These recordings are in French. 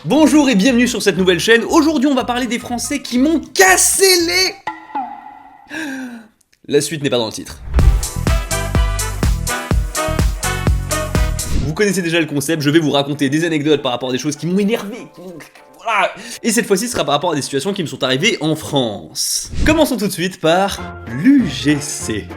Bonjour et bienvenue sur cette nouvelle chaîne. Aujourd'hui on va parler des Français qui m'ont cassé les... La suite n'est pas dans le titre. Vous connaissez déjà le concept, je vais vous raconter des anecdotes par rapport à des choses qui m'ont énervé. Voilà. Et cette fois-ci, ce sera par rapport à des situations qui me sont arrivées en France. Commençons tout de suite par l'UGC.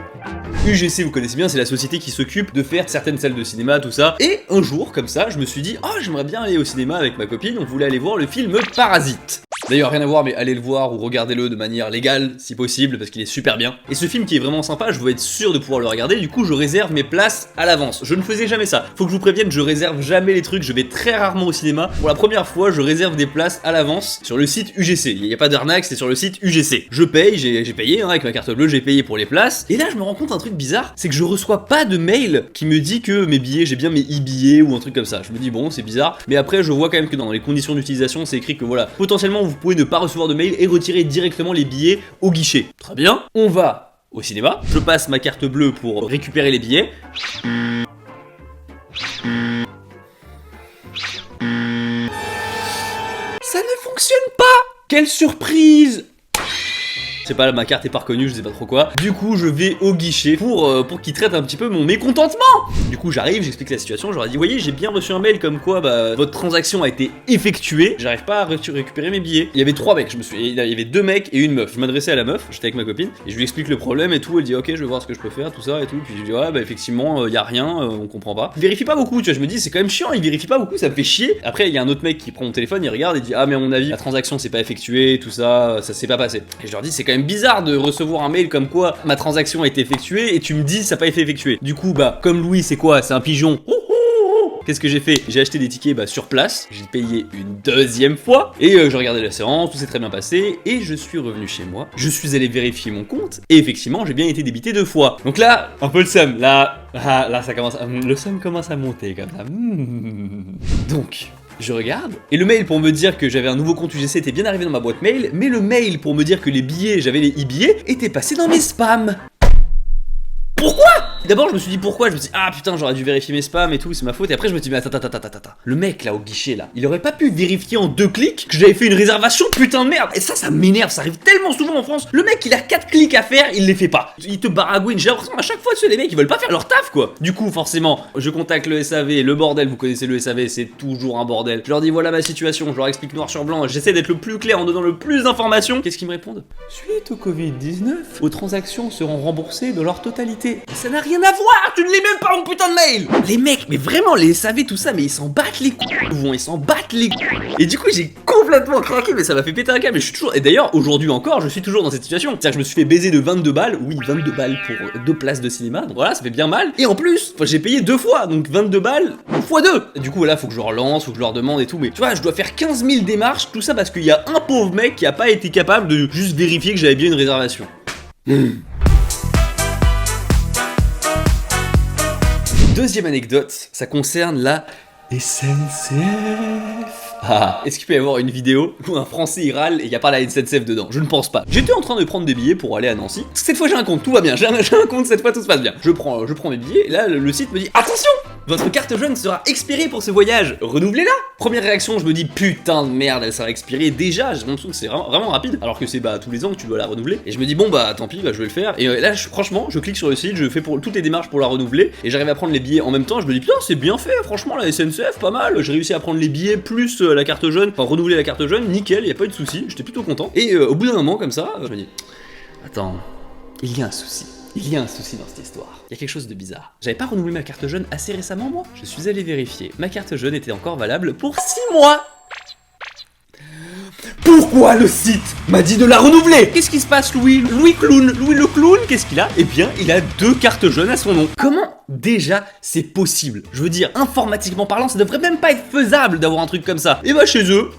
UGC, vous connaissez bien, c'est la société qui s'occupe de faire certaines salles de cinéma, tout ça. Et un jour, comme ça, je me suis dit, oh, j'aimerais bien aller au cinéma avec ma copine, on voulait aller voir le film Parasite. D'ailleurs, rien à voir, mais allez le voir ou regardez-le de manière légale, si possible, parce qu'il est super bien. Et ce film qui est vraiment sympa, je veux être sûr de pouvoir le regarder, du coup je réserve mes places à l'avance. Je ne faisais jamais ça. Faut que je vous prévienne, je réserve jamais les trucs, je vais très rarement au cinéma. Pour la première fois, je réserve des places à l'avance sur le site UGC. Il n'y a pas d'arnaque, c'est sur le site UGC. Je paye, j'ai payé, hein, avec ma carte bleue, j'ai payé pour les places. Et là, je me rends compte un truc bizarre, c'est que je reçois pas de mail qui me dit que mes billets, j'ai bien mes e-billets ou un truc comme ça. Je me dis, bon, c'est bizarre. Mais après, je vois quand même que dans les conditions d'utilisation, c'est écrit que voilà, potentiellement, vous pouvez ne pas recevoir de mail et retirer directement les billets au guichet. Très bien, on va au cinéma, je passe ma carte bleue pour récupérer les billets. Ça ne fonctionne pas! Quelle surprise! Je sais pas, ma carte est pas reconnue, je sais pas trop quoi. Du coup, je vais au guichet pour qu'ils traitent un petit peu mon mécontentement. Du coup, j'arrive, j'explique la situation, je leur dis, voyez, j'ai bien reçu un mail comme quoi votre transaction a été effectuée. J'arrive pas à récupérer mes billets. Il y avait 3 mecs, il y avait 2 mecs et une meuf. Je m'adressais à la meuf, j'étais avec ma copine, et je lui explique le problème et tout. Elle dit, ok, je vais voir ce que je peux faire, tout ça et tout. Puis je dis, ouais, bah effectivement, y a rien, on comprend pas. Il vérifie pas beaucoup, tu vois, je me dis, c'est quand même chiant, il vérifie pas beaucoup, ça me fait chier. Après, il y a un autre mec qui prend mon téléphone, il regarde et dit, ah, mais à mon avis, la transaction s'est pas effectuée, tout ça, ça s'est pas passé. Et je leur dis, c'est quand même bizarre de recevoir un mail comme quoi ma transaction a été effectuée et tu me dis ça n'a pas été effectué. Du coup, bah, comme Louis, c'est quoi? C'est un pigeon. Qu'est-ce que j'ai fait? J'ai acheté des tickets sur place, j'ai payé une deuxième fois, et je regardais la séance, tout s'est très bien passé, et je suis revenu chez moi, je suis allé vérifier mon compte, et effectivement, j'ai bien été débité 2 fois. Donc là, un peu le seum, là ça commence le seum commence à monter comme ça. Donc... je regarde, et le mail pour me dire que j'avais un nouveau compte UGC était bien arrivé dans ma boîte mail, mais le mail pour me dire que les billets, j'avais les e-billets, était passé dans mes spams. Pourquoi? D'abord je me suis dit pourquoi, je me suis dit ah putain j'aurais dû vérifier mes spams et tout, c'est ma faute, et après je me suis dit mais attends, le mec là au guichet là, il aurait pas pu vérifier en 2 clics que j'avais fait une réservation, putain de merde. Et ça m'énerve, ça arrive tellement souvent en France, le mec il a 4 clics à faire, il les fait pas, il te baragouine, j'ai l'impression à chaque fois les mecs ils veulent pas faire leur taf quoi. Du coup forcément, je contacte le SAV, le bordel, vous connaissez le SAV, c'est toujours un bordel. Je leur dis voilà ma situation, je leur explique noir sur blanc, j'essaie d'être le plus clair en donnant le plus d'informations. Qu'est-ce qu'ils me répondent? Suite au Covid-19, vos transactions seront remboursées de leur totalité. Ça n'a rien à voir, tu ne lis même pas mon putain de mail. Les mecs, mais vraiment, les SAV, tout ça, mais ils s'en battent les couilles, ils s'en battent les couilles. Et du coup, j'ai complètement craqué, mais ça m'a fait péter un câble, et je suis toujours... Et d'ailleurs, aujourd'hui encore, je suis toujours dans cette situation. C'est-à-dire que je me suis fait baiser de 22 balles, oui, 22 balles pour 2 places de cinéma, donc voilà, ça fait bien mal. Et en plus, j'ai payé 2 fois, donc 22 balles x 2. Et du coup, voilà, faut que je relance, faut que je leur demande et tout, mais tu vois, je dois faire 15 000 démarches, tout ça parce qu'il y a un pauvre mec qui a pas été capable de juste vérifier que j'avais bien une réservation. Deuxième anecdote, ça concerne la SNCF. Est-ce qu'il peut y avoir une vidéo où un Français il râle et il n'y a pas la SNCF dedans? Je ne pense pas. J'étais en train de prendre des billets pour aller à Nancy. Cette fois j'ai un compte, tout va bien, j'ai un compte, cette fois tout se passe bien. Je prends mes billets et là le site me dit attention, votre carte jeune sera expirée pour ce voyage, renouvelez-la. Première réaction, je me dis putain de merde, elle sera expirée déjà, j'ai l'impression que c'est vraiment rapide, alors que c'est tous les ans que tu dois la renouveler. Et je me dis bon tant pis, je vais le faire. Et là franchement, je clique sur le site, je fais pour toutes les démarches pour la renouveler et j'arrive à prendre les billets en même temps. Je me dis putain c'est bien fait, franchement la SNCF pas mal, j'ai réussi à prendre les billets plus la carte jeune, enfin renouveler la carte jeune, nickel, y a pas eu de souci, j'étais plutôt content. Et au bout d'un moment comme ça, je me dis attends, il y a un souci. Il y a un souci dans cette histoire. Il y a quelque chose de bizarre. J'avais pas renouvelé ma carte jeune assez récemment, moi. Je suis allé vérifier. Ma carte jeune était encore valable pour 6 mois. Pourquoi le site m'a dit de la renouveler? Qu'est-ce qui se passe, Louis le clown, qu'est-ce qu'il a? Eh bien, il a 2 cartes jeunes à son nom. Comment déjà c'est possible? Je veux dire, informatiquement parlant, ça devrait même pas être faisable d'avoir un truc comme ça. Et bah chez eux...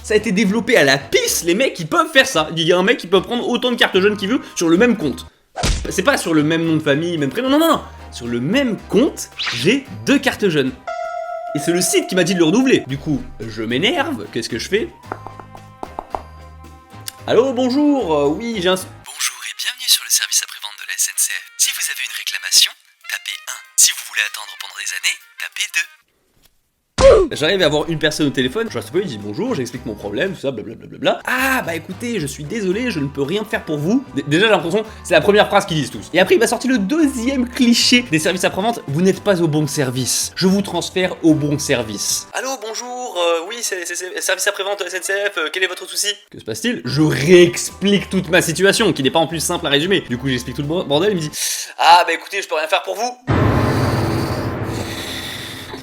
ça a été développé à la pisse, les mecs ils peuvent faire ça. Il y a un mec qui peut prendre autant de cartes jeunes qu'il veut sur le même compte. C'est pas sur le même nom de famille, même prénom, non. Sur le même compte, j'ai 2 cartes jeunes. Et c'est le site qui m'a dit de le renouveler. Du coup, je m'énerve, qu'est-ce que je fais? Allô, bonjour, oui, j'ai un... Bonjour et bienvenue sur le service après-vente de la SNCF. Si vous avez une réclamation, tapez 1. Si vous voulez attendre pendant des années, tapez 2. J'arrive à avoir une personne au téléphone, je reste pas, il dit bonjour, j'explique mon problème, tout ça, blablabla. Ah bah écoutez, je suis désolé, je ne peux rien faire pour vous. Déjà j'ai l'impression, c'est la première phrase qu'ils disent tous. Et après il m'a sorti le deuxième cliché des services après-vente, vous n'êtes pas au bon service. Je vous transfère au bon service. Allô, bonjour, oui, c'est service après-vente SNCF, quel est votre souci? Que se passe-t-il? Je réexplique toute ma situation, qui n'est pas en plus simple à résumer. Du coup j'explique tout le bordel, il me dit ah bah écoutez, je peux rien faire pour vous.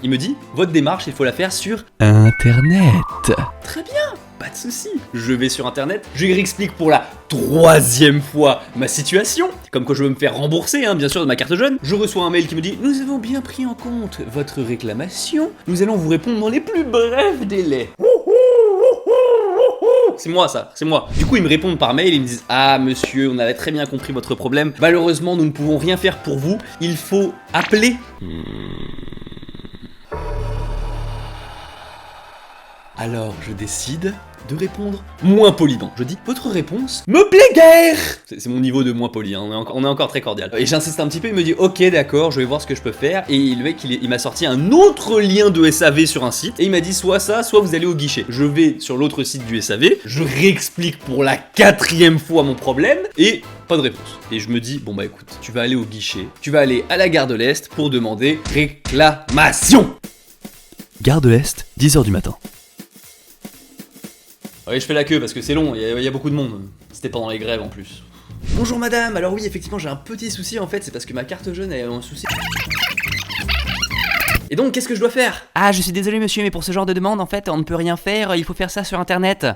Il me dit, votre démarche, il faut la faire sur Internet. Très bien, pas de souci. Je vais sur Internet, je lui explique pour la 3e fois ma situation, comme quoi je veux me faire rembourser, hein, bien sûr, de ma carte jeune. Je reçois un mail qui me dit, nous avons bien pris en compte votre réclamation, nous allons vous répondre dans les plus brefs délais. C'est moi ça, c'est moi. Du coup ils me répondent par mail, ils me disent ah monsieur, on avait très bien compris votre problème. Malheureusement nous ne pouvons rien faire pour vous, il faut appeler. Alors je décide de répondre moins poliment. Je dis votre réponse me plaît guère. C'est mon niveau de moins poli, hein. On est encore très cordial. Et j'insiste un petit peu, il me dit ok d'accord, je vais voir ce que je peux faire. Et le mec il m'a sorti un autre lien de SAV sur un site. Et il m'a dit soit ça, soit vous allez au guichet. Je vais sur l'autre site du SAV, je réexplique pour la 4e fois mon problème et pas de réponse. Et je me dis bon bah écoute, tu vas aller au guichet, tu vas aller à la gare de l'Est pour demander réclamation. Gare de l'Est, 10h du matin. Oui, je fais la queue parce que c'est long, il y a beaucoup de monde. C'était pendant les grèves en plus. Bonjour madame, alors oui, effectivement, j'ai un petit souci en fait, c'est parce que ma carte jeune a un souci. Et donc, qu'est-ce que je dois faire? Ah, je suis désolé monsieur, mais pour ce genre de demande, en fait, on ne peut rien faire, il faut faire ça sur internet.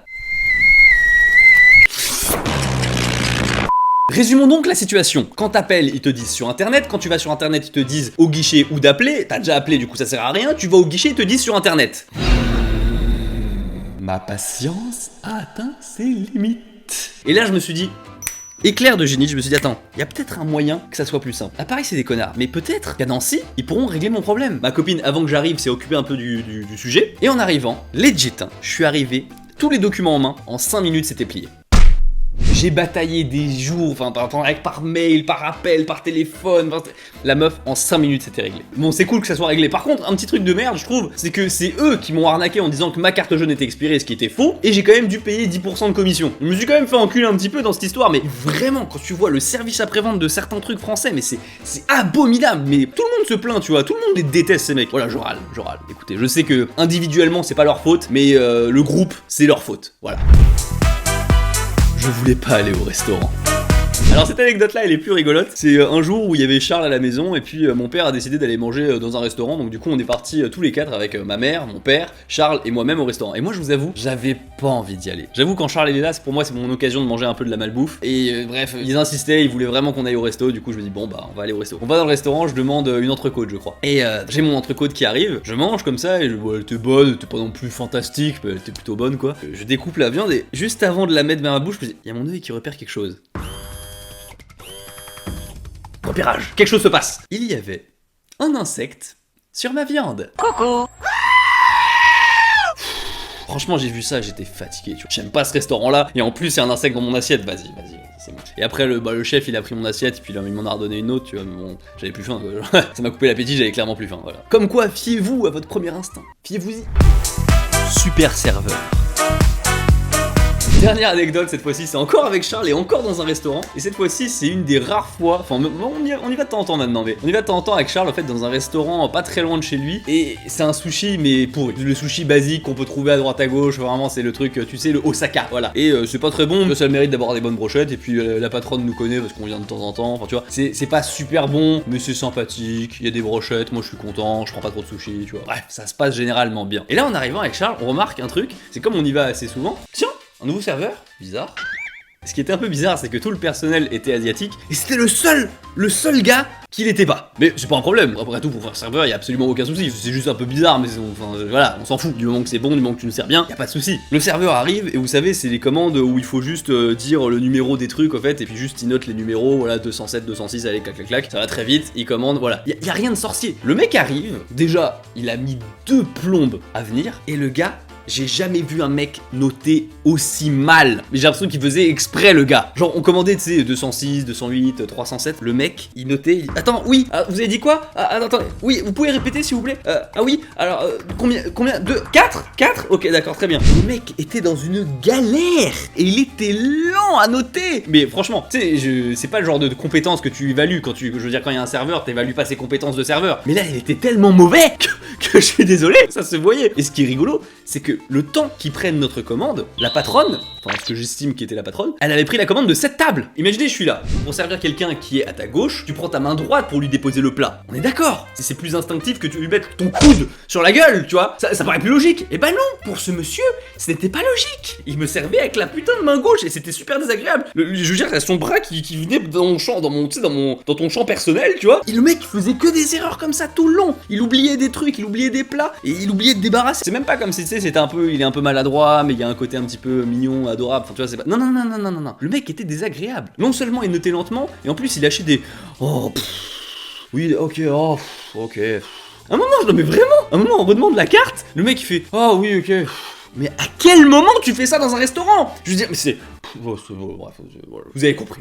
Résumons donc la situation. Quand t'appelles, ils te disent sur internet. Quand tu vas sur internet, ils te disent au guichet où d'appeler. T'as déjà appelé, du coup ça sert à rien. Tu vas au guichet, ils te disent sur internet. Ma patience a atteint ses limites. Et là je me suis dit, éclair de génie, je me suis dit attends, il y a peut-être un moyen que ça soit plus simple. Ah pareil c'est des connards, mais peut-être qu'à Nancy, ils pourront régler mon problème. Ma copine, avant que j'arrive, s'est occupée un peu du sujet. Et en arrivant, legit, je suis arrivé, tous les documents en main, en 5 minutes c'était plié. J'ai bataillé des jours, enfin par mail, par appel, par téléphone, la meuf en 5 minutes c'était réglé. Bon c'est cool que ça soit réglé, par contre un petit truc de merde je trouve, c'est que c'est eux qui m'ont arnaqué en disant que ma carte jeune était expirée, ce qui était faux, et j'ai quand même dû payer 10% de commission. Je me suis quand même fait enculer un petit peu dans cette histoire, mais vraiment quand tu vois le service après-vente de certains trucs français, mais c'est abominable, mais tout le monde se plaint tu vois, tout le monde les déteste ces mecs. Voilà je râle. Écoutez, je sais que individuellement c'est pas leur faute, mais le groupe c'est leur faute, voilà. Je voulais pas aller au restaurant. Alors cette anecdote là elle est plus rigolote. C'est un jour où il y avait Charles à la maison et puis mon père a décidé d'aller manger dans un restaurant. Donc du coup on est partis tous les 4 avec ma mère, mon père, Charles et moi-même au restaurant. Et moi je vous avoue, j'avais pas envie d'y aller. J'avoue quand Charles est là, pour moi c'est mon occasion de manger un peu de la malbouffe. Et bref, ils insistaient, ils voulaient vraiment qu'on aille au resto. Du coup je me dis bon bah on va aller au resto. On va dans le restaurant, je demande une entrecôte je crois. Et j'ai mon entrecôte qui arrive, je mange comme ça et je vois elle était bonne, elle était pas non plus fantastique, mais elle était plutôt bonne quoi. Je découpe la viande et juste avant de la mettre dans ma bouche, je me dis, il y a mon œil qui repère quelque chose. Repérage, quelque chose se passe. Il y avait un insecte sur ma viande. Coucou. Franchement j'ai vu ça, j'étais fatigué, tu vois. J'aime pas ce restaurant là, et en plus c'est un insecte dans mon assiette, vas-y, c'est bon. Et après le chef il a pris mon assiette, et puis là, il m'en a redonné une autre, tu vois, mais bon, j'avais plus faim, quoi. Ça m'a coupé l'appétit, j'avais clairement plus faim, voilà. Comme quoi, fiez-vous à votre premier instinct, fiez-vous-y. Super serveur. Dernière anecdote, cette fois-ci c'est encore avec Charles et encore dans un restaurant. Et cette fois-ci c'est une des rares fois, enfin on y va de temps en temps maintenant, mais on y va de temps en temps avec Charles en fait dans un restaurant pas très loin de chez lui. Et c'est un sushi mais pourri, le sushi basique qu'on peut trouver à droite à gauche, vraiment c'est le truc, tu sais, le Osaka, voilà. Et c'est pas très bon, mais ça a le mérite d'avoir des bonnes brochettes. Et puis la patronne nous connaît parce qu'on vient de temps en temps, enfin tu vois, c'est pas super bon, mais c'est sympathique, il y a des brochettes, moi je suis content, je prends pas trop de sushi, tu vois. Bref, ça se passe généralement bien. Et là en arrivant avec Charles, on remarque un truc, c'est comme on y va assez souvent, tiens, un nouveau serveur? Bizarre. Ce qui était un peu bizarre, c'est que tout le personnel était asiatique, et c'était le seul gars qui l'était pas. Mais c'est pas un problème, après tout, pour faire serveur, y a absolument aucun souci, c'est juste un peu bizarre, mais enfin, voilà, on s'en fout, du moment que c'est bon, du moment que tu nous sers bien, y a pas de souci. Le serveur arrive, et vous savez, c'est les commandes où il faut juste dire le numéro des trucs, en fait, et puis juste il note les numéros, voilà, 207, 206, allez, clac, clac, clac, ça va très vite, il commande, voilà. Y a rien de sorcier. Le mec arrive, déjà, il a mis 2 plombes à venir, et le gars, j'ai jamais vu un mec noter aussi mal. Mais j'ai l'impression qu'il faisait exprès, le gars. Genre, on commandait, tu sais, 206, 208, 307. Le mec, il notait. Attends, oui, vous avez dit quoi? Attendez, oui, vous pouvez répéter s'il vous plaît? Ah oui, alors, combien? 2, 4? Ok, d'accord, très bien. Le mec était dans une galère et il était lent à noter. Mais franchement, tu sais, c'est pas le genre de compétences que tu évalues quand je veux dire, quand il y a un serveur, t'évalues pas ses compétences de serveur. Mais là, il était tellement mauvais que je suis désolé, ça se voyait. Et ce qui est rigolo, c'est que le temps qu'ils prennent notre commande, la patronne, enfin ce que j'estime qui était la patronne, elle avait pris la commande de cette table. Imaginez, je suis là. Pour servir quelqu'un qui est à ta gauche, tu prends ta main droite pour lui déposer le plat. On est d'accord. C'est plus instinctif que tu lui mettes ton coude sur la gueule, tu vois. Ça paraît plus logique. Et bah non, pour ce monsieur, ce n'était pas logique. Il me servait avec la putain de main gauche et c'était super désagréable. Je veux dire, t'as son bras qui venait dans mon champ, dans ton champ personnel, tu vois. Et le mec faisait que des erreurs comme ça tout le long. Il oubliait des trucs, il oubliait des plats et il oubliait de débarrasser. C'est même pas comme si, tu sais, il est un peu maladroit, mais il y a un côté un petit peu mignon, adorable. Enfin, tu vois, c'est pas. Non. Le mec était désagréable. Non seulement il notait lentement, et en plus il lâchait des. Oh, oui, ok, ok. Un moment, non mais vraiment, un moment on redemande la carte, le mec il fait oh oui, ok. Mais à quel moment tu fais ça dans un restaurant? Je veux dire, mais c'est. Bref, vous avez compris.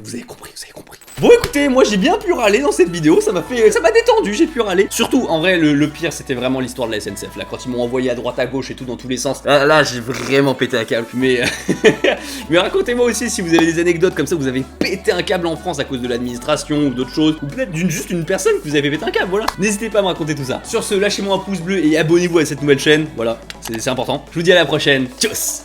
Bon écoutez, moi j'ai bien pu râler dans cette vidéo, ça m'a détendu, j'ai pu râler. Surtout, en vrai, le pire c'était vraiment l'histoire de la SNCF, là, quand ils m'ont envoyé à droite à gauche et tout dans tous les sens. Là j'ai vraiment pété un câble, mais racontez-moi aussi si vous avez des anecdotes comme ça, vous avez pété un câble en France à cause de l'administration ou d'autres choses, ou peut-être juste une personne que vous avez pété un câble, voilà. N'hésitez pas à me raconter tout ça. Sur ce, lâchez-moi un pouce bleu et abonnez-vous à cette nouvelle chaîne, voilà, c'est important. Je vous dis à la prochaine, tchuss.